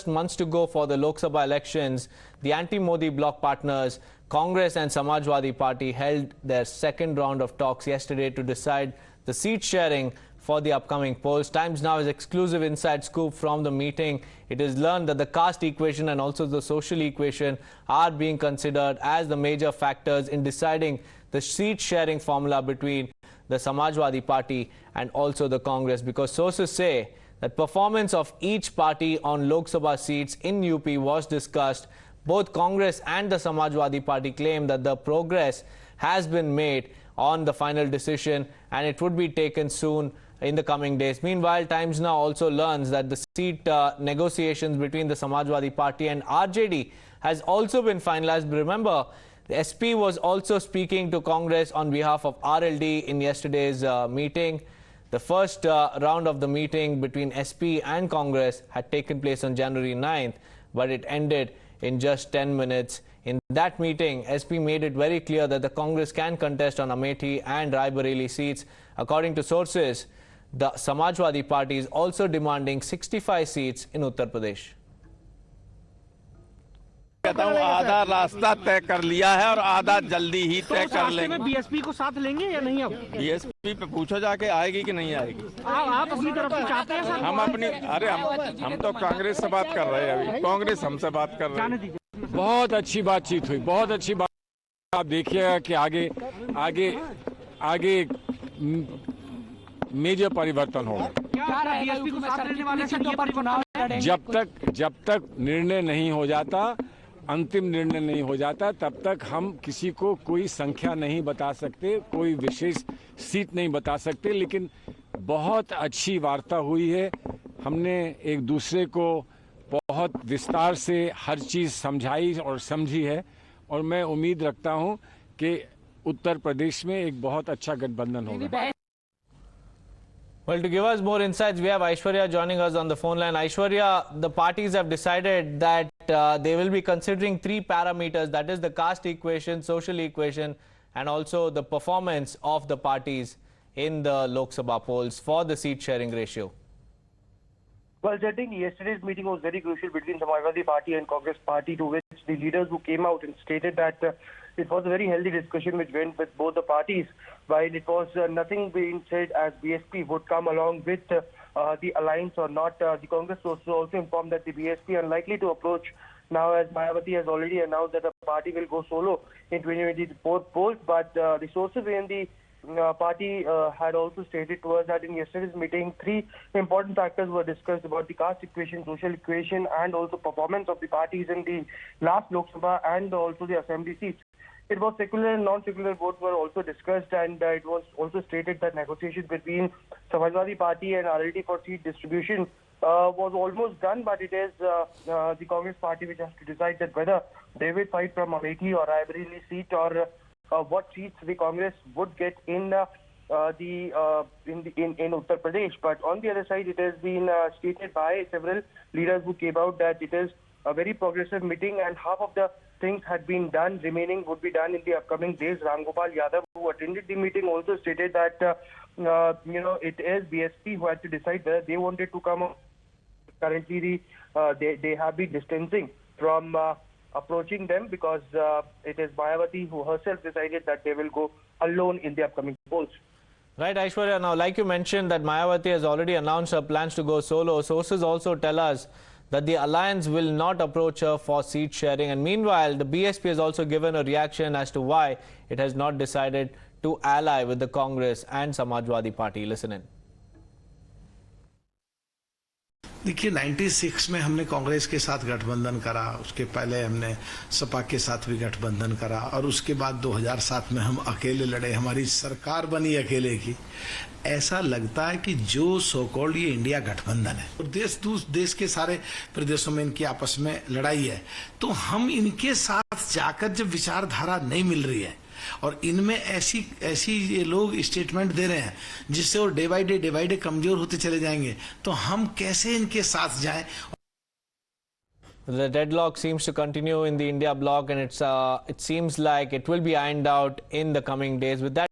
just months to go for the Lok Sabha elections, the anti-Modi bloc partners, Congress and Samajwadi Party, held their second round of talks yesterday to decide the seat sharing for the upcoming polls. Times Now is exclusive inside scoop from the meeting. It is learned that the caste equation and also the social equation are being considered as the major factors in deciding the seat sharing formula between the Samajwadi Party and also the Congress, because sources say that performance of each party on Lok Sabha seats in UP was discussed. Both Congress and the Samajwadi Party claim that the progress has been made on the final decision and it would be taken soon in the coming days. Meanwhile, Times Now also learns that the seat negotiations between the Samajwadi Party and RJD has also been finalized. Remember, the SP was also speaking to Congress on behalf of RLD in yesterday's meeting. The first round of the meeting between SP and Congress had taken place on January 9th, but it ended in just 10 minutes. In that meeting, SP made it very clear that the Congress can contest on Amethi and Raebareli seats. According to sources, the Samajwadi Party is also demanding 65 seats in Uttar Pradesh. आधा रास्ता तय कर लिया है और आधा जल्दी ही तय कर लेंगे। बीएसपी को साथ लेंगे या नहीं? अब बीएसपी पे पूछो जाके आएगी कि नहीं आएगी। आप अपनी तरफ से चाहते हैं सर? हम अपनी हम तो कांग्रेस से बात कर रहे हैं। अभी कांग्रेस हमसे बात कर रही है। बहुत अच्छी बातचीत हुई, बहुत अच्छी बात। आप देखिएगा कि आगे मेजर परिवर्तन होगा। जब तक निर्णय नहीं हो जाता, अंतिम निर्णय नहीं हो जाता, तब तक हम किसी को कोई संख्या नहीं बता सकते, कोई विशेष सीट नहीं बता सकते। लेकिन बहुत अच्छी वार्ता हुई है। हमने एक दूसरे को बहुत विस्तार से हर चीज़ समझाई और समझी है, और मैं उम्मीद रखता हूं कि उत्तर प्रदेश में एक बहुत अच्छा गठबंधन होगा। Well, to give us more insights, we have Aishwarya joining us on the phone line. Aishwarya, the parties have decided that they will be considering three parameters, that is the caste equation, social equation, and also the performance of the parties in the Lok Sabha polls for the seat sharing ratio. Well, I think yesterday's meeting was very crucial between the Samajwadi Party and Congress Party, to which the leaders who came out and stated that it was a very healthy discussion which went with both the parties, while it was nothing being said as BSP would come along with the alliance or not. The Congress was also informed that the BSP unlikely to approach now, as Mayawati has already announced that the party will go solo in 2024 polls. But the sources in the party had also stated to us that in yesterday's meeting, three important factors were discussed about the caste equation, social equation, and also performance of the parties in the last Lok Sabha and also the assembly seats. It was secular and non-secular votes were also discussed, and it was also stated that negotiations between Samajwadi Party and RLD for seat distribution was almost done, but it is the Congress Party which has to decide that whether they will fight from Amethi or Raebareli seat, or what seats the Congress would get in Uttar Pradesh. But on the other side, it has been stated by several leaders who came out that it is a very progressive meeting and half of the things had been done, remaining would be done in the upcoming days. Ram Gopal Yadav, who attended the meeting, also stated that it is BSP who had to decide whether they wanted to come. Currently, they have been distancing from approaching them, because it is Mayawati who herself decided that they will go alone in the upcoming polls. Right, Aishwarya. Now, like you mentioned, that Mayawati has already announced her plans to go solo. Sources also tell us that the alliance will not approach her for seat sharing. And meanwhile, the BSP has also given a reaction as to why it has not decided to ally with the Congress and Samajwadi Party. Listen in. देखिए, 96 में हमने कांग्रेस के साथ गठबंधन करा, उसके पहले हमने सपा के साथ भी गठबंधन करा, और उसके बाद 2007 में हम अकेले लड़े, हमारी सरकार बनी अकेले की। ऐसा लगता है कि जो सो कॉल्ड ये इंडिया गठबंधन है और देश के सारे प्रदेशों में इनकी आपस में लड़ाई है, तो हम इनके साथ जाकर जब विचारधारा नहीं मिल रही है और इनमें ऐसी ये लोग स्टेटमेंट दे रहे हैं जिससे वो डे बाय डे कमजोर होते चले जाएंगे, तो हम कैसे इनके साथ जाएं? The deadlock seems to continue in the India bloc, and it seems like it will be ironed out in the coming days. With that